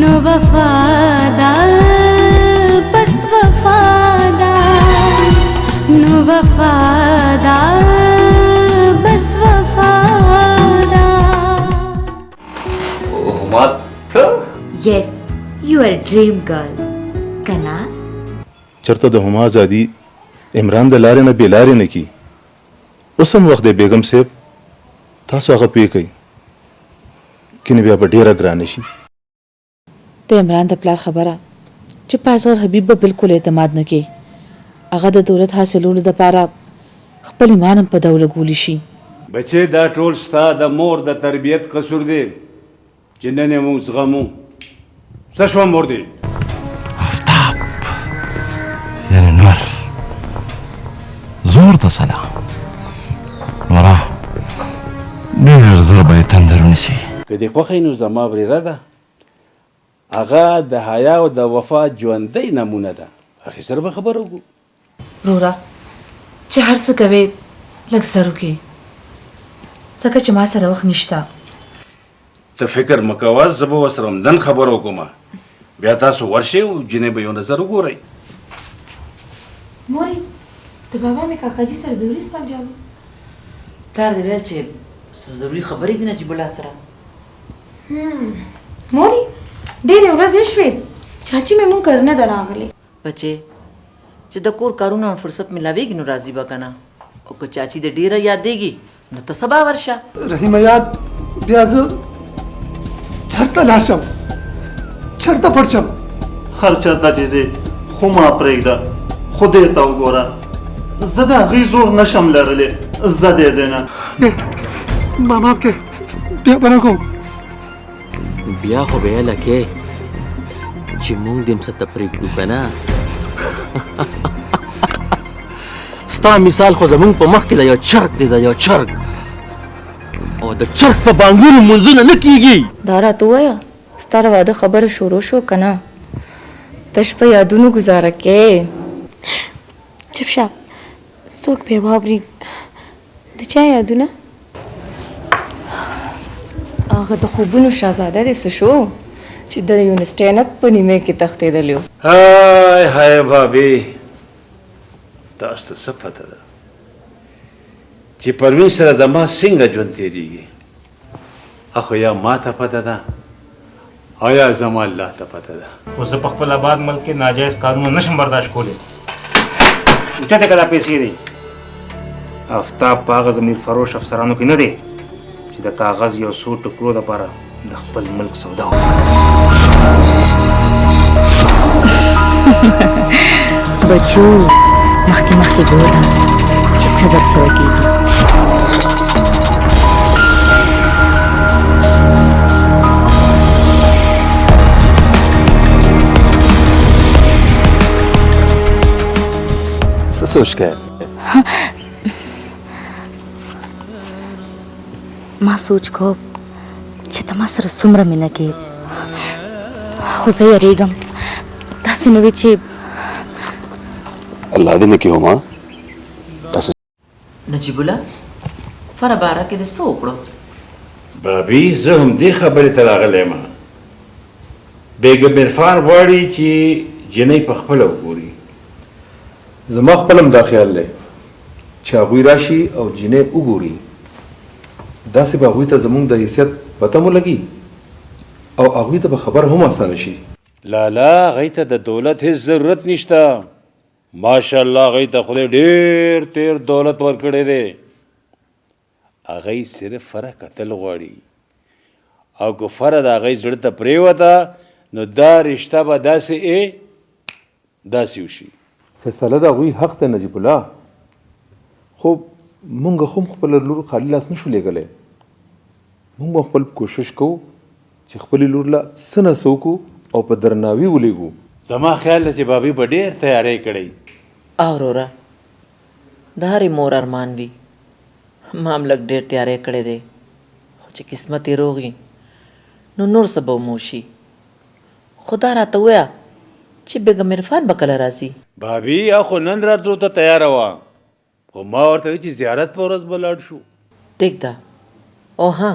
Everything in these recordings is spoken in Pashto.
نو وفادا بس وفادا نو وفادا بس وفادا. هما ته Yes, you are a dream girl. کنا چرته د هما ازادي عمران د لارې نه بې لارې نه کی. اوس هم وخت دی بیگم صاحب تاسو هغه پوه کړئ کنې بیا به ډېره ګرانه شي. د عمران د پلار خبره چې په اصغر حبیب به بالکل اعتماد نه کوي. هغه د دولت حاصلولو دپاره خپل ایمان هم په دو لګولی شي. بچې دا ټول ستا د مور د تربیت قصور دی چې نن یې موږ زغمو. څه شوه مور دی؟ آفتاب یعنی نور زور ته سلام نورا ډېر زر به یې تندر ونیسي. که دې خوښه نو زما ورېره ده هغه د حیا او د وفا ژوندی نمونه ده. هغې سره به خبره وکړو. رورا چې هر څه کوې لږ سر وکړي ځکه چې ما سره وخت نشته. ته فکر مه کوه زه به ورسره همدن خبره وکړم بیا تاسو ورشئ او جینۍ به یو نظر وګورئ. مورې د بابا مې کاکاجي سره ضروري سوال جواب پلار دې ویل چې څه ضروري خبرې دي نجیب الله سره. مورې ډېرې ورځې شوې چاچي مې مونږ کرنه ده راغلې. بچې چې د کور کارونه او فرصت ملاویږي نو راضي به کنه او که چاچی د ډیره یادېږي نو ته سبا ورشه. رحیمه یاد بیا زه چرته لاړ شم چرته پټ شم. هر چرته چې ځې خو ما پرېږده خدای ته وګوره زه د هغې زور نشم لرلی. زه دې ځای نه ما معاف کې بیا به نه کوم. بیا خو به یې لکې چې مونږ دې هم څه ته پرېږدو که نه. ستا مثال خو زمونږ په مخ کې د یو چرګ دی د یو چرګ او د چرګ په بانګونو منځونه نه کېږي. دا راته ووایه ستا د واده خبره شروع شو که نه تش په یادونو ګزاره کې. چپ شه څوک پې واوري د چا یادونه؟ هغه د خوبونو شهزاده دې څه شو چې د یونیسټۍ نه په نیمه کې تښتېدلی و. های های بابي تاسو ته څه پته ده چې پروین سره زما څنګه ژوند تېرېږي؟ اخو یا ما ته پته ده او یا زما الله ته پته ده. خو زه په خپل آباد ملک کې ناجایز کارونه نشم برداشت کولی. اوچته که دا پیسې دی آفتاب په هغه ضمیر فروش افسرانو کې نه دی چې د کاغذ یو څو ټکرو دپاره د خپل ملک سودا وکړي. بچو مخکې مخکې ګوره چې څه در سره کېږي. څه سوچ کوې؟ ما سوچ کو چې ته ما سره څومره مینه کې خو زه یېرېږم داسې نه وي چې الله دې نه کړي هما نجیب الله فره باره کې دې څه وکړو؟ بابي زه هم دې خبرې ته راغلی یم. بیګم عرفان غواړي چې جینۍ په خپله وګوري. زما خپل هم دا خیال دی چې هغوی راشي او جینۍ وګوري داسې به هغوی ته زموږ د حیثیت پته مو لګي او هغوی ته به خبر هم اسانه شي. لالا هغې ته د دولت هېڅ ضرورت نشته. ماشاءالله هغې ته خدای ډېر تیر دولت ورکړی دی. هغې صرف فره کتل غواړي او که فره د هغې زړه ته پرېوته نو دا رشته به داسې وشي. فیصله د هغوی حق دی نجیب الله خو مونږ هم خپل لور خالي لاس نشو لېږلی. مونږ به خپل کوشش کوو چې خپلې لور له څه نه څه وکړو او په درناوي ولېږو. زما خیال دی چې بابي به ډېر تیاری کړی. او وروره د هرې مور ارمان وي. ما هم لږ ډېر تیاری کړی دی خو چې قسمت یې روغ نو نور څه به مو شي. خو دا راته ووایه چې بیګم عرفان به کله راځي؟ بابي اخو نن راتلو ته تیاره وه خو ما ورته وی چې زیارت په ورځ به لاړ شو. دیک دا او ها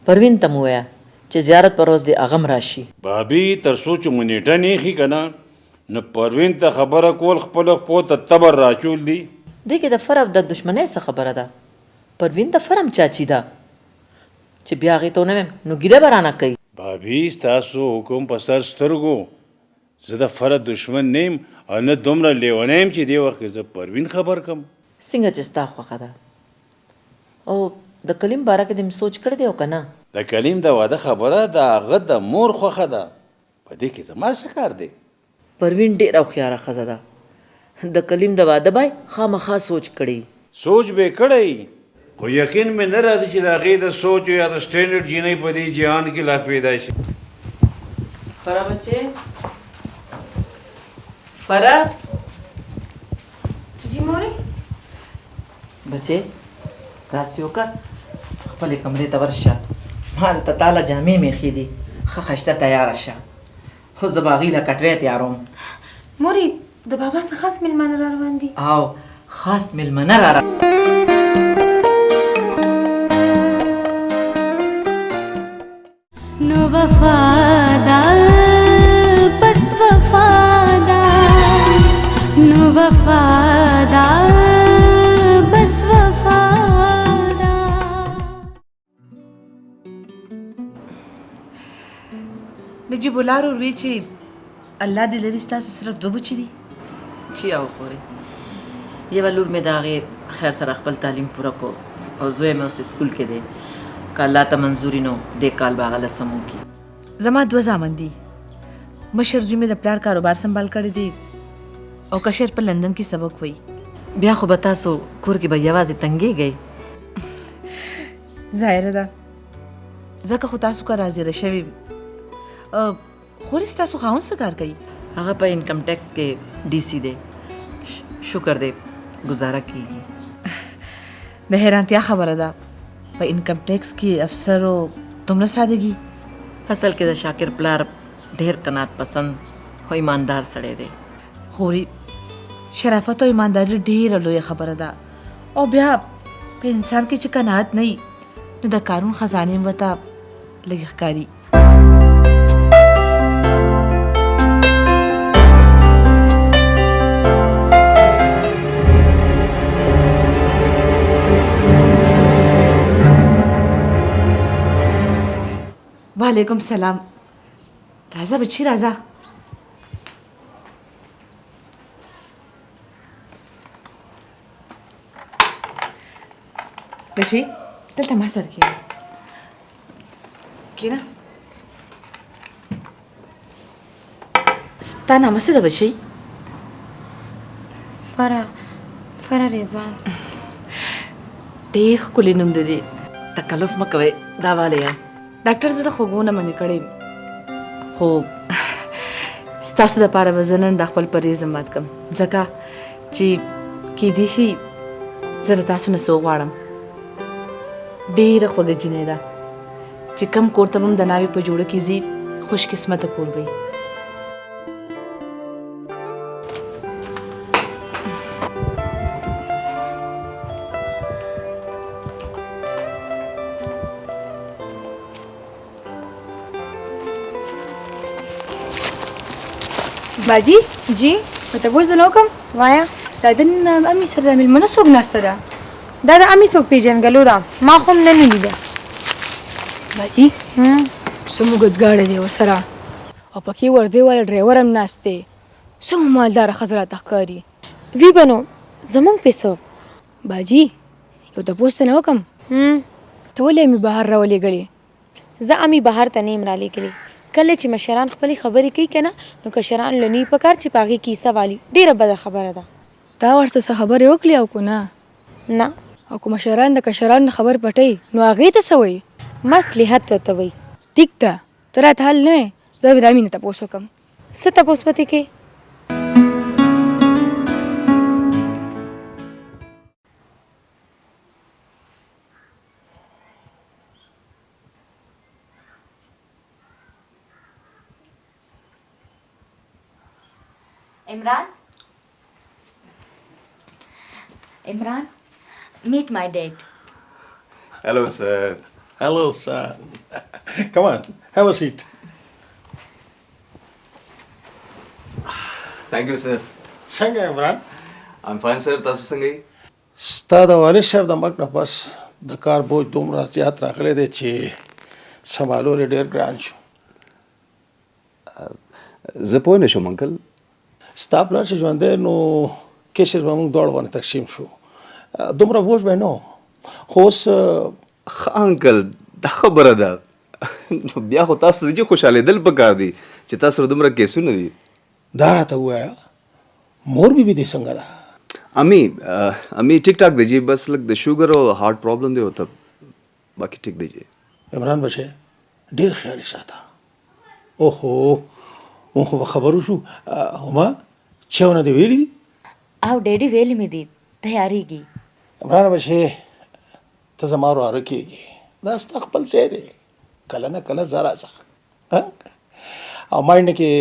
پروین ته مو ووایه چې زیارت پر ورځ د اغم راشي. بابي تر سوچ مونیټه نه خي کنه نو پروین ته خبره کول خپل خپل ته تبر راچول دي. دې کې د فرم د دشمنۍ څه خبره ده؟ پروین د فرم چاچی ده چې بیا هغې ته ونه نو ګیره به رانه کوي. بابي ستاسو حکم په سر سترګو زه د فرد دشمن نیم او نه دومره لیونی یم چې دې وخت زه پروین خبر کم. څنګه چې ستا خوښه ده. او د کلیم باره کې دې سوچ کړی دی او که نه؟ د کلیم د واده خبره د هغه د مور خوښه ده په دې کې زما څه کار دی؟ پروین ډېره هوښیاره ښځه ده. د کلیم د واده به یې خامخا سوچ کړی. سوچ به کړی خو یقین مې نه راځي چې د هغې د سوچ یا د سټینډرډ جینۍ په دې جهان کې لا پیدا شي. فرا بچې فرا جی مورې بچې داسې وکړه خپلې کمرې ته ورشه. ما دلته تاله جامې میخې دي ښه خشته تیاره شه. خو زه به هغې له کټوۍ تیاروم. مورې د بابا څخه خاص مېلمانه را روان دي. او خاص مېلمانه را نو وفادار بس وفادار نو وفادار بس وفادار. نجیب الله وروي چې الله دې لري ستاسو صرف دوه بچي دي. چې او خورې یوه لور مې د هغې خیر سره خپل تعلیم پوره کو او زوی مې اوس سکول کې دی. که الله ته منظوري نو دې کال به هغه لسم وکړي. زما دوه زامن دي. مشر زوی مې د پلار کاروبار سنبال کړی دی او کشر په لندن کې سبق وایي. بیا خو به تاسو کور کې به یوازې تنګېږئ. ظاهره ده ځکه خو تاسو که راځېره شوي خورې ستاسو خاوند څه کار کوي؟ هغه په انکم ټیکس کې ډي سی دی. شکر دی ګزاره کېږي. د حیرانتیا خبره ده په انکم ټیکس کې افسر او دومره سادګي. اصل کې د شاکر پلار ډېر قناعت پسند خو ایماندار سړی دی. خوري شرافت او ایمانداري ډېره لویه خبره ده او بیا په انسان کې چې قناعت نه وي نو د قانون خزانې هم ورته لږ ښکاري. وعلیکم سلام. راځه بچی راځه. بچی دلته ما سره کښېنه. کښېنه. ستا نامه څه ده بچی؟ فرا رضوان. ډېر ښکلی نوم د دې. تکلف مه کوئ دا والی یم. ډاکټر زه د خوږو نه منې کړی خو ستاسو دپاره به زه نن دا خپل پرهیز مات کړم ځکه چې کیدای شي زه له تاسو نه څه وغواړم. ډېره خوږه جینۍ ده چې کم کور ته به هم د ناوې په جوړه کې ځي خوش قسمته کور به وي. बाजी जी ته وځ نه کوم وایا دا د امي سره مېلمنه څوک ناسته ده. دا د امي څوک پیژنګلو ده ما خو هم نه لیده. باجي څه موږدګاړی دی ورسره او پکې وردی والا ډرایور هم ناست دی. څه مالداره ښځه راته ښکاري. وی بنو زمونږ پیسو. باجي یو تپوس نه وکم ته ولې مې بهر راولېږلې؟ زه امي بهر ته نه یم رالیږلې. کله چې مشران خپلې خبرې کوي که نه نو کشران له نه پکار چې په هغې کیسه والي. ډېره بده خبره ده. تا ورته څه خبرې وکړې او که نه؟ نه. او که مشران د کشرانو نه خبر پټوي نو هغې ته څه وایي؟ مصلحت ورته وایي. ټیک ده ته راته حل نه وې زه به د امي نه تپوس وکړم. څه تپوس پتې کې؟ Imran, meet my dad. Hello, sir. Hello, son. Come on. Have a seat. Thank you, sir. څنګه عمران؟ I'm fine, sir. تاسو څنګه یې؟ ستا د والد صاحب د مرګ نه پس د کار بوج دومره زیات راغلی دی چې سمبالول یې ډېر ګران شو. زه پوه نه شوم انکل. ستا پلار چې ژوندی نو کیسز به موږ دواړو باندې تقسیم شو. دومره بوج به نه و. خو اوس انکل دا خبره ده. بیا خو تاسو ته چې خوشحالېدل پکار دي چې تاسو سره دومره کیسونه دي. دا راته ووایه مور بیبي دې څنګه ده؟ امی ٹھیک ٹھاک دیجیے بس لگ د شوگر او هارت پرابلم دی ہوتا باقی ٹھیک دیجیے. عمران بچے ډېر خیال یې ساته. اوهو مونږ خو به خبرو شو. هما چاونه دې ویلي دي؟ او ډېډي ویلې مې دي تیارېږي. عمران بچې ته زما وراره کېږي. دا ستا خپل ځای دی. کله نه کله ځه راځه. او ماینډ کې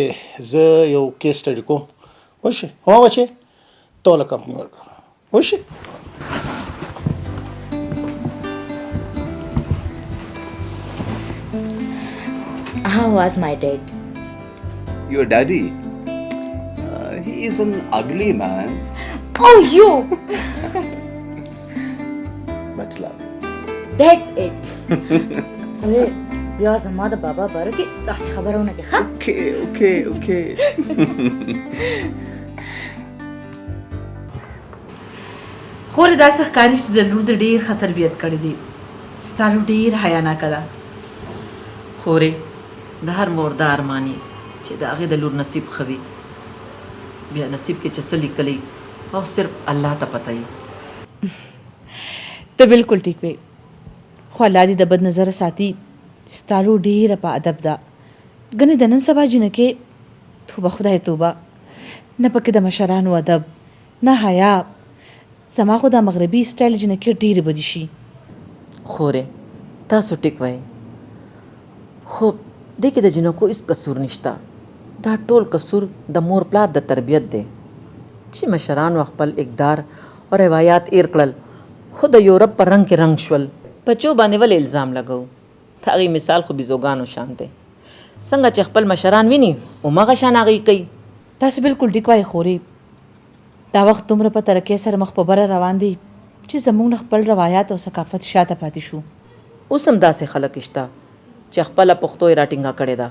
زه یو کیس سټډي کوم. وشي هو بچې ته له کمپنۍ ورکړه. وشي How was my dad? Your daddy? He is an ugly man. Oh, you! Much love. That's it. خو بیا زما د بابا باره کې داسې خبرونه کې ښه؟ Okay. خورې داسې ښکاري چې د لور د ډېر ښه تربیت کړی دی. ستا لور ډېر حیاناکه ده. خورې د هر مور دا ارماني چې د هغې د لور نصیب ښه وي. بیا نصیب کې چې څه لیکلی او صرف الله ته پته وي. ته بالکل ټیک وې. خو الله دې د بد نظره ساتي. ستا لور ډېره په ادب ده. ګنې د نن سبا جنکې توبه خدای توبه نه پکې د مشرانو ادب نه حیا. زما خو دا مغربي سټایل جنکې ډېرې بدې شي. خورې تاسو ټیک وایئ خو دې کې د جنکو هېڅ قصور نشته. دا ټول قصور د مور پلار د تربیت دی چې مشرانو خپل اقدار او روایات ایر کړل خو د یورپ په رنګ کې رنګ شول. بچو باندې ولې الزام لګو؟ د هغې مثال خو بیزوګانو شان دی. څنګه چې خپل مشران ویني هماغه شان هغوی کوي. تاسو بالکل ټیک وایئ خورې. دا وخت دومره په ترقۍ سره مخ په بره روان دی چې زموږ نه خپل روایات او ثقافت شاته پاتې شو. اوس هم داسې خلک شته چې خپله پښتو یې راټینګه کړې ده.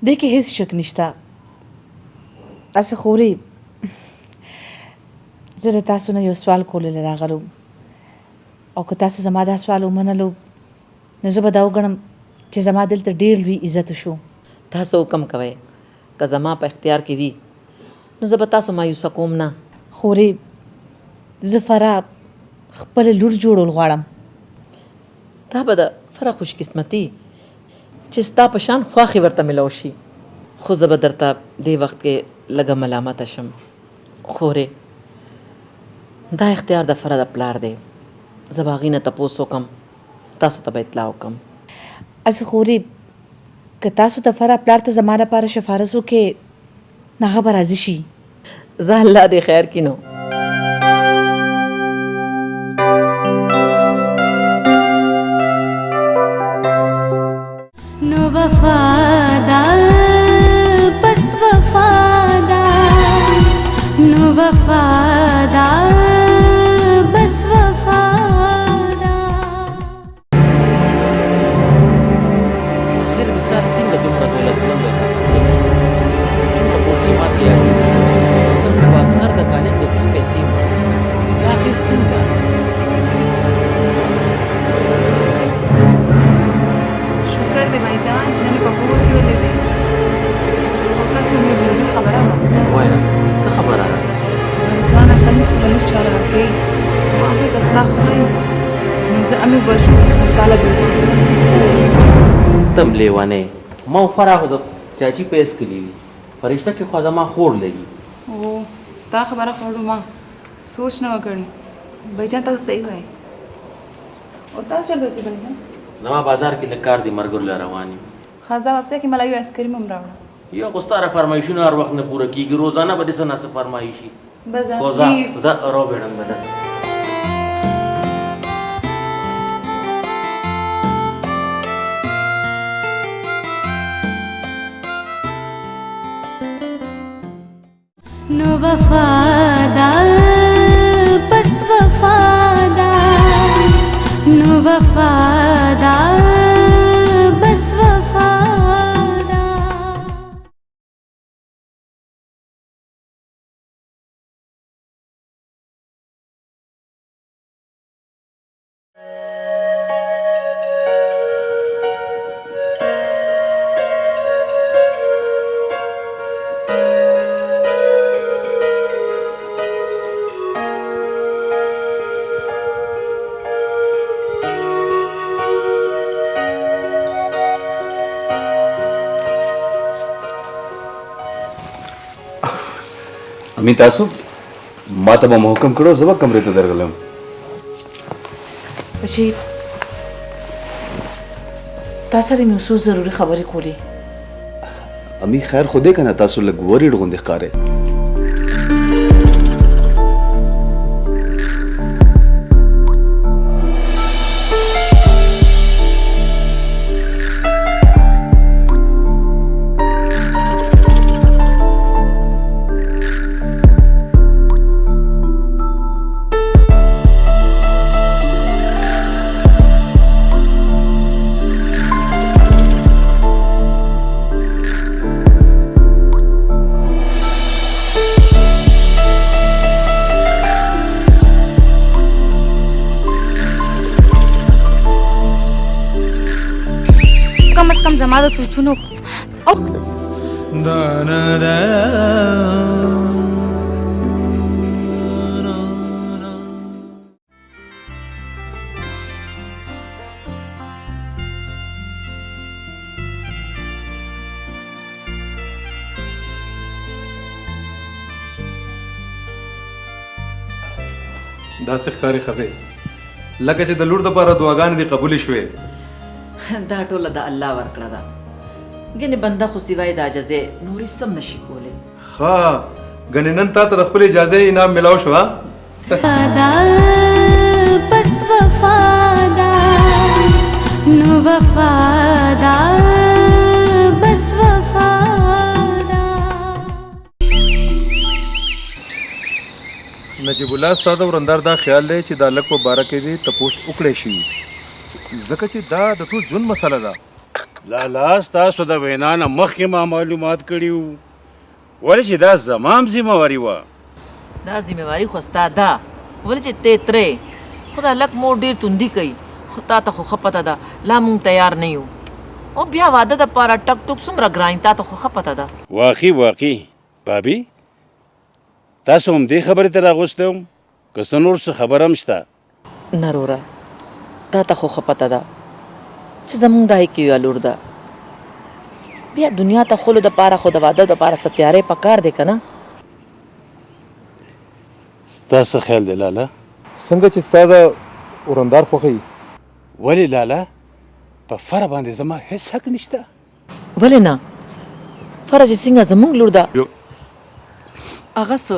دې کې هیڅ شک نشته. تاسو خورې زه د تاسو نه یو سوال کولو راغلم او که تاسو زما دا سوال ومنلو نو زه به دا وګڼم چې زما دلته ډېر لوی عزت شو. تاسو حکم کوئ که زما په اختیار کې وي نو زه به تاسو مایوسه کوم نه. خورې زه فرا خپله لور جوړول غواړم. دا به د فرا خوش قسمتي چې ستا په شان خواښې ورته ملو شي. خو زه به درته دې وخت کې لږه ملامته شم. خورې دا اختیار د فرا د پلار دی. زه به هغې نه تپوس وکړم تاسو ته به اطلاع وکړم. اسې خورې که تاسو د فرا پلار ته زما لپاره شفارس وکړې نو هغه به راضي شي. زه الله دې خیر کړي نو. نو وفادا بس وفادا نو وفادا بس وفادا. آخر مثال څنګه دومره دولتمند او طاقتور شو؟ څومره پورسي ماته یاد دي اصل خو اکثر د کالج د فیس پیسې وې. دا آخر څنګه؟ شکر دی بھائی جان چې نن په کور کې ولیدې. او تاسو مې ضروري خبره وه. وایه څه خبره ده؟ ځوان انکل مې خپله لور چاله ورکوي. ما وې که ستا خوښه نو زه امې ورشو تاله بالکل. تم لیوانې ما خو فرا خو د چاچي پیس کلی وي فرشته کې خو زما خور لګي. او دا خبره خوړو ما سوچ نه وکړي. بھائی جان تاسو صحیح وایي. او تاسو چېرته ځئ بھائی جان؟ زما بازار کې لږ کار دی ملګرو له روان یم. خزه واپسه کې ملا یو آیسکریم هم راوړه. یو خو ستا فرمایشونه هر وخت نه پوره کېږي. روزانه به دې څه نه څه فرمایشي. بس خو ځه روبېړم به ده. نو وفادا بس وفادا نو وفادا بس وفادا امی تاسو ما ته به مو حکم کړو زه به کمرې ته درغلم. بچی تا سره مې اوس ضروري خبرې کولې. امی خیر خو دې کنه تاسو لږ وریډ غوندې ښکارې. कम से कम जमा दो सोचुनो داسې ښکاري ښځې لکه چې د لور دپاره دعاګانې دې قبولې شوې. دا ټوله د الله ورکړه ده. ګنې بنده خو سوای د عجزې نورې څه هم نشي کولی. ښه ګنې نن تا ته د خپلې اجازې انعام میلاو شو. بس وفادا نو وفادا بس وفادا. نجیب الله ستا د ورندار دا خیال دی چې دا لږ په باره کې دې تپوس وکړی شي ځکه چې دا د ټول ژوند مسله ده. لالا ستاسو د وینا نه مخکې ما معلومات کړي وو ولې چې دا زما هم ذمهواري وه. دا ذمهواري خو ستا ده ولې چې ته ترې خو دا لږ مور ډېر توندي کوي خو تا ته خو ښه پته ده لا مونږ تیار نه یو او بیا واده دپاره ټک ټوک څومره ګران تا ته خو ښه پته ده. واقعي بابي تاسو هم دې خبرې ته راغوستی وم که څه نور څه خبره هم شته؟ نه وروره تا ته خو ښه پته ده چې زمونږ دا حقیقي لور ده. بیا دنیا ته خلو دپاره خو د واده دپاره څه تیاری پکار دی که نه. ستا څه خیال دی لالا؟ څنګه چې ستا د ورندار خوښوي. ولې لالا په فره باندې زما هیڅ حق نشته؟ ولې نه فره چې څنګه زمونږ لور ده هغه څه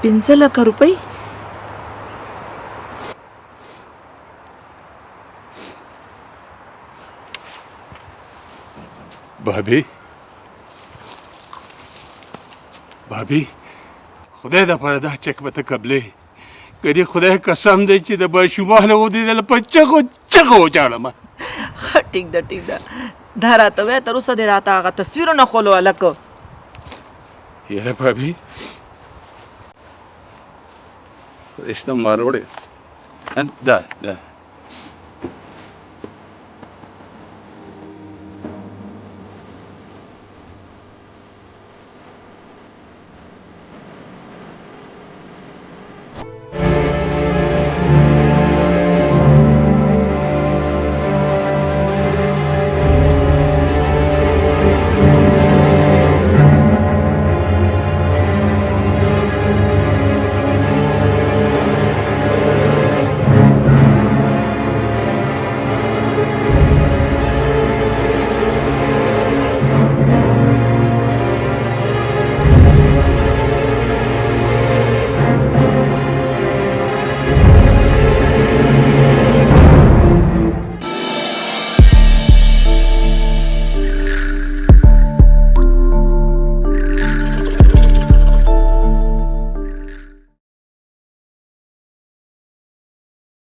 پنځه لکه روپۍ. بابي خدای دپاره دا چک به ته قبلې ګنې خدای قسم دی چې د ماشومانو ودېدل په چغو چغو وچاړم. ټیک ده دا راته وایه تر اوسه دې راته هغه تصویرونه خولو هلکه. یاره بابي خدای شته ما راوړې دا